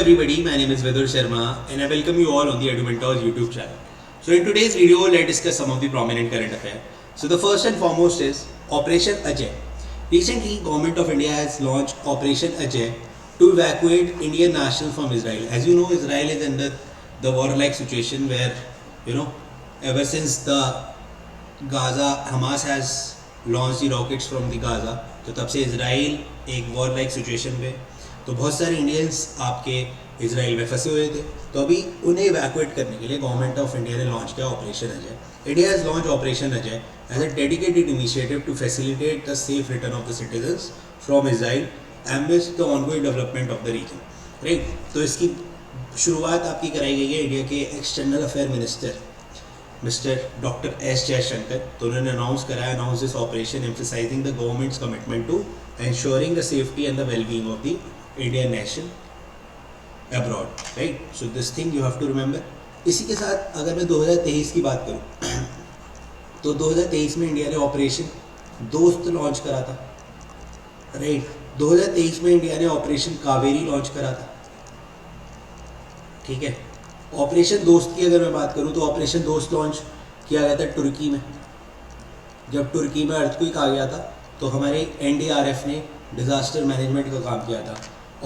everybody, my name is Vidur Sharma and I welcome you all on the EduMentors YouTube channel. So in today's video, let's discuss some of the prominent current affairs. So the first and foremost is Operation Ajay. Recently, Government of India has launched Operation Ajay to evacuate Indian nationals from Israel. As you know, Israel is under the warlike situation where, ever since the Gaza, Hamas has launched the rockets from the Gaza, तो तब से Israel एक war like situation पे, तो बहुत सारे Indians आपके Israel में फंसे हुए थे. तो अभी उन्हें इवैक्यूएट करने के लिए गवर्नमेंट ऑफ इंडिया ने लॉन्च किया operation Ajay. India has launch operation Ajay as a dedicated initiative to facilitate the safe return of the citizens from Israel amidst the ongoing development of the region. Right, तो इसकी शुरुआत आपकी कराई गई है India के external affair minister mister doctor S Jaishankar. तो उन्होंने announce this operation emphasizing the government's commitment to ensuring the safety and the well-being of the Indian nation abroad. Right? So this thing you have to remember. इसी के साथ अगर मैं 2023 की बात करूँ तो 2023 में इंडिया ने ऑपरेशन दोस्त लॉन्च करा था. राइट, 2023 में इंडिया ने ऑपरेशन कावेरी लॉन्च करा था. ठीक है, ऑपरेशन दोस्त की अगर मैं बात करूँ तो ऑपरेशन दोस्त लॉन्च किया गया था तुर्की में. जब तुर्की में अर्थक्वेक आ गया था तो हमारे एनडीआरएफ ने डिज़ास्टर मैनेजमेंट का काम किया था.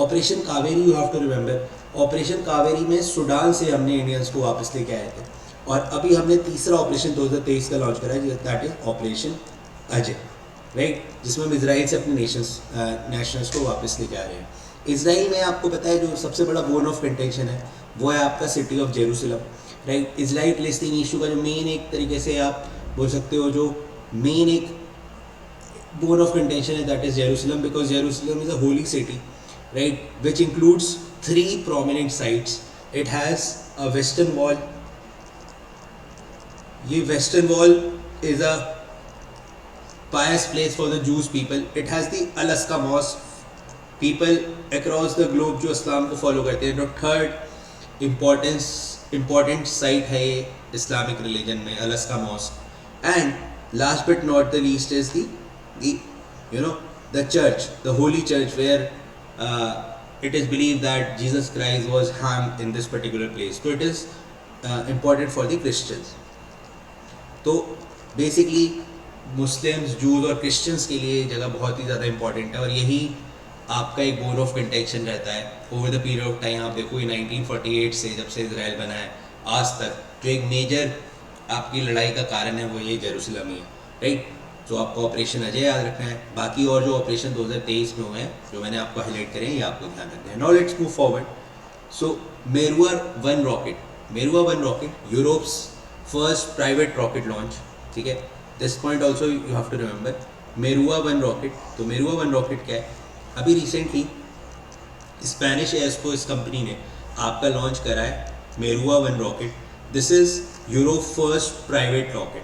Operation Kaveri, you have to remember, operation Kaveri में सूडान से हमने इंडियंस को वापस लेके आए थे. और अभी हमने तीसरा ऑपरेशन 2023 का लॉन्च करा है, that is operation Ajay. Right, जिसमें हम इसराइल से अपने नेशनल्स को वापस लेके आ रहे हैं. इसराइल में आपको पता है जो सबसे बड़ा बोन ऑफ कंटेंशन है वो है आपका city of Jerusalem. Right, Israel फिलिस्तीन इशू का जो मेन एक तरीके से आप बोल सकते हो जो मेन एक bone of contention is that is Jerusalem, because Jerusalem is a holy city, right, which includes 3 prominent sites. It has a western wall. ये western wall is a pious place for the Jewish people. It has the Al-Aqsa Mosque. People across the globe जो इस्लाम को follow करते हैं, जो third important site है ये Islamic religion में, Al-Aqsa Mosque. And last but not the least is the church, the holy church, where it is believed that Jesus Christ was hanged in this particular place. So it is important for the Christians. तो basically Muslims, Jews और Christians के लिए जगह बहुत ही ज़्यादा important है और यही आपका एक bone of contention रहता है over the period of time. आप देखो 1948 से जब से इजराइल बना है आज तक जो एक मेजर आपकी लड़ाई का कारण है वो ये जेरूसलम ही है. राइट, तो आपको ऑपरेशन अजय याद रखना है. बाकी और जो ऑपरेशन 2023 में हुए हैं जो मैंने आपको हाईलाइट करे हैं ये आपको ध्यान रखना है. Now let's move forward. So Miura one rocket, Europe's first private rocket launch. ठीक है, this point also you have to remember. Miura one rocket, तो मेरुआ-1 रॉकेट क्या है? अभी रिसेंटली स्पेनिश एयरस्पेस कंपनी ने आपका लॉन्च करा है Miura one rocket. This is Europe first private rocket.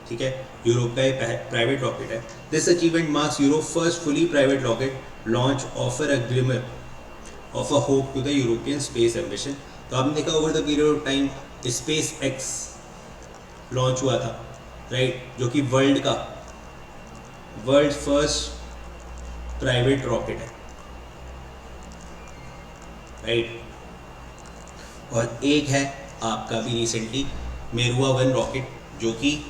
ठीक है, यूरोप का एक प्राइवेट रॉकेट है. This achievement marks Europe first fully private rocket launch, offer a glimmer of a hope to the European space ambition. तो आपने देखा over the period of time SpaceX launch हुआ था. Right, जो कि world first private rocket है. Right, और एक है आपका भी रिसेंटली मेरुआ-1 रॉकेट जो कि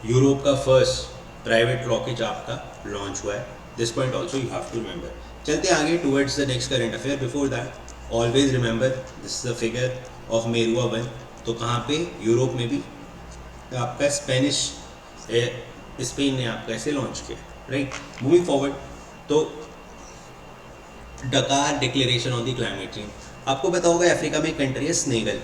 यूरोप का फर्स्ट प्राइवेट रॉकेट आपका लॉन्च हुआ है. This point also you have to remember. चलते आगे towards the next current affair. Before that always remember this is the figure of Miura one. तो कहाँ पे? यूरोप में भी आपका स्पेन ने आपका ऐसे लॉन्च किया. Right, moving forward. तो Dakar declaration on the climate change. आपको पता होगा अफ्रीका में एक कंट्री है सेनेगल.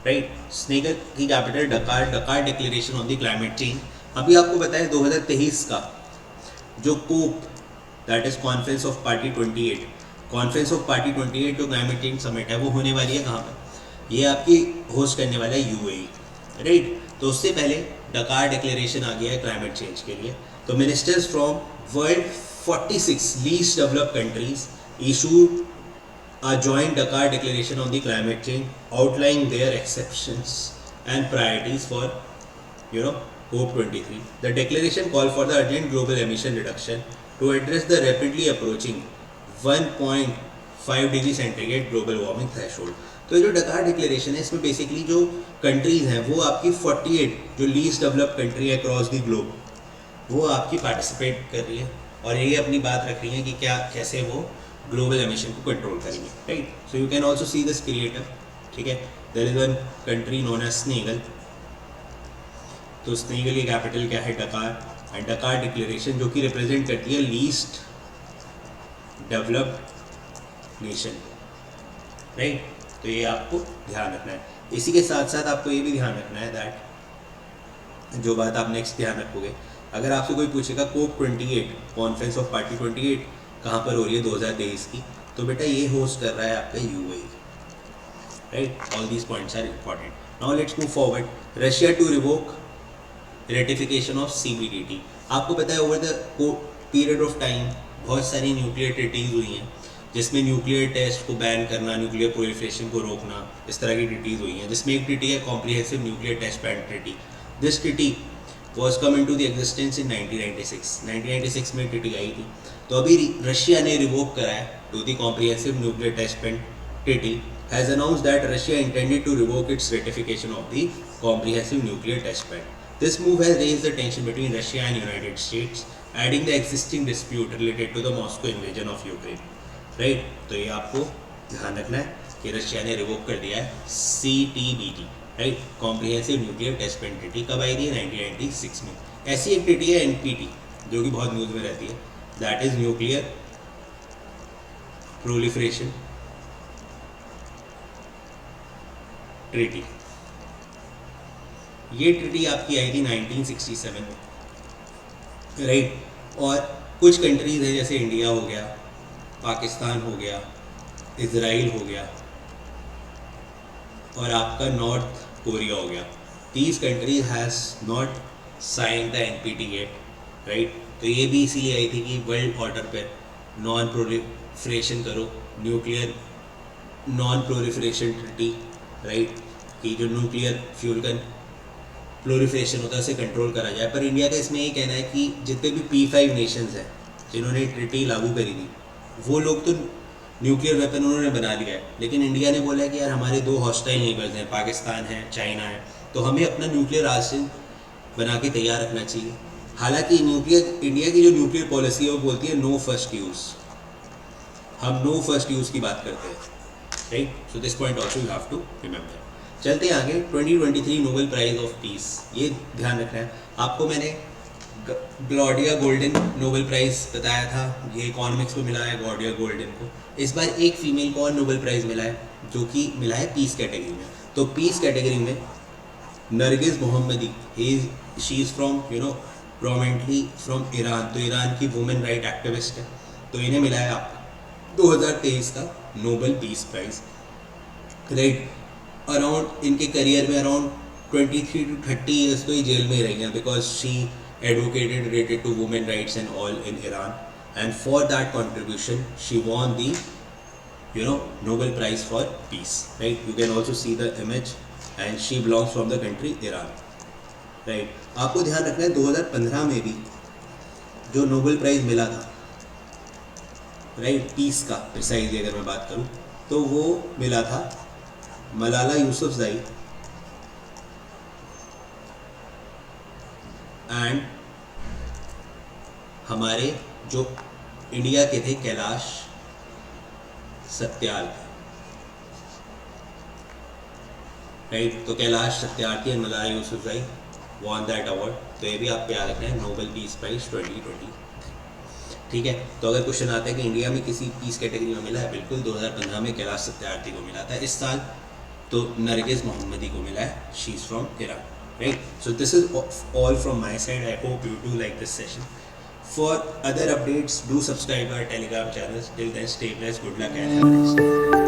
राइट, सेनेगल की capital Dakar declaration on the climate change. अभी आपको पता है 2023 का जो COP, that is conference of party 28 जो क्लाइमेट चेंज समिट है वो होने वाली है कहाँ पर? ये आपकी होस्ट करने वाला है यूएई. राइट, तो उससे पहले डकार डिक्लेरेशन आ गया है क्लाइमेट चेंज के लिए. तो ministers from world 46 least developed countries issued a joint Dakar declaration on the climate change, outlining their exceptions and priorities for, COP23. The declaration called for the urgent global emission reduction to address the rapidly approaching 1.5 degree centigrade global warming threshold. तो जो डकार declaration है इसमें basically जो countries हैं वो आपकी 48 जो लीस्ट डेवलप्ड कंट्री है अक्रॉस द ग्लोब वो आपकी पार्टिसिपेट कर रही है और ये अपनी बात रख रही है कि क्या कैसे वो ग्लोबल एमिशन को कंट्रोल करेंगे, right. So you can also see this creator, ठीक है। There is one country known as Senegal. तो स्नेगल की कैपिटल क्या है? डकार। एंड डकार डिक्लेरेशन जो कि रिप्रेजेंट करती है लीस्ट डेवलप्ड नेशन, राइट। तो ये आपको ध्यान रखना है। इसी के साथ साथ आपको ये भी ध्यान रखना है दैट जो बात आप नेक्स्ट ध्यान रखोगे, अगर आपसे कोई पूछेगा कोप 28 कॉन्फ्रेंस ऑफ पार्टी 28 कहाँ पर हो रही है 2023 की, तो बेटा ये होस्ट कर रहा है आपका UAE, right. All these points are important. Now let's move forward. Russia to revoke ratification of CBDT. आपको पता है over the period of time बहुत सारी न्यूक्लियर ट्रीटीज हुई हैं जिसमें न्यूक्लियर टेस्ट को बैन करना, न्यूक्लियर प्रोलिफरेशन को रोकना, इस तरह की ट्रीटीज हुई हैं, जिसमें एक ट्रीटी है comprehensive nuclear test ban treaty. This treaty was come into the existence in 1996 में ट्रीटी आई थी। तो अभी रशिया ने रिवोक करा है to the comprehensive nuclear test ban treaty has announced that Russia intended to revoke its ratification of the comprehensive nuclear test ban. This move has raised the tension between Russia and United States, adding the existing dispute related to the Moscow invasion of Ukraine. Right? तो ये आपको ध्यान रखना है कि Russia ने revoke कर दिया है CTBT, right, comprehensive nuclear test ban treaty. कब आई थी? 1996 में। ऐसी एक ट्रीटी है NPT जो कि बहुत न्यूज़ में रहती है, that is nuclear proliferation treaty. ये ट्रीटी आपकी आई थी 1967 में, राइट। और कुछ कंट्रीज है जैसे इंडिया हो गया, पाकिस्तान हो गया, इजराइल हो गया और आपका नॉर्थ कोरिया हो गया। These countries has not sign the NPT yet, right. तो ये भी इसीलिए आई थी कि वर्ल्ड ऑर्डर पर नॉन प्रोलिफरेशन करो, nuclear non proliferation treaty, right, कि जो न्यूक्लियर फ्यूल का प्रोलिफरेशन होता है उसे कंट्रोल करा जाए। पर इंडिया का इसमें ये कहना है कि जितने भी P5 नेशंस हैं जिन्होंने ट्रीटी लागू करी थी वो लोग तो न्यूक्लियर वेपन उन्होंने बना लिया है, लेकिन इंडिया ने बोला है कि यार हमारे दो हॉस्टाइल नेबर्स हैं, पाकिस्तान है, चाइना है, तो हमें अपना न्यूक्लियर आर्सेनल बना के तैयार रखना चाहिए। हालांकि न्यूक्लियर इंडिया की जो न्यूक्लियर पॉलिसी है वो बोलती है नो फर्स्ट यूज़, हम नो फर्स्ट यूज़ की बात करते हैं, right. So this point also you have to remember. चलते हैं आगे। 2023 नोबेल प्राइज़ ऑफ पीस, ये ध्यान रखना है आपको। मैंने ग्लॉडिया गोल्डन नोबेल प्राइज़ बताया था, ये इकोनॉमिक्स में मिला है ग्लॉडिया गोल्डन को। इस बार एक फीमेल को और नोबेल प्राइज़ मिला है जो कि मिला है पीस कैटेगरी में। तो पीस कैटेगरी में Narges Mohammadi, she is from prominently from Iran. तो ईरान की वुमेन राइट एक्टिविस्ट है, तो इन्हें मिला है आपका 2023 का Nobel peace prize, right. Around इनके करियर में अराउंड 23 to 30 ईयर्स तो ये जेल में ही रही हैं because she advocated related to women rights and all in Iran, and for that contribution she won the Nobel prize for peace, right. You can also see the image and she belongs from the country Iran, right. आपको ध्यान रखना है 2015 में भी जो Nobel prize मिला था, right, piece का प्रिसाइजली अगर मैं बात करूँ तो वो मिला था मलाला यूसुफजई एंड हमारे जो इंडिया के थे कैलाश सत्यार्थी, राइट। तो Kailash Satyarthi and Malala Yousafzai von that award. तो ये भी आपको याद रखना है, नोबेल पीस प्राइज 2020, ठीक है। तो अगर क्वेश्चन आता है कि इंडिया में किसी पीस कैटेगरी में मिला है, बिल्कुल 2015 में कैलाश सत्यार्थी को मिला था। इस साल तो नरगिस मोहम्मदी को मिला है, she is from Iran, right. So this is all from my side. I hope you do like this session. For other updates, do subscribe our Telegram channels. Till then, stay blessed. Good luck and have a nice day.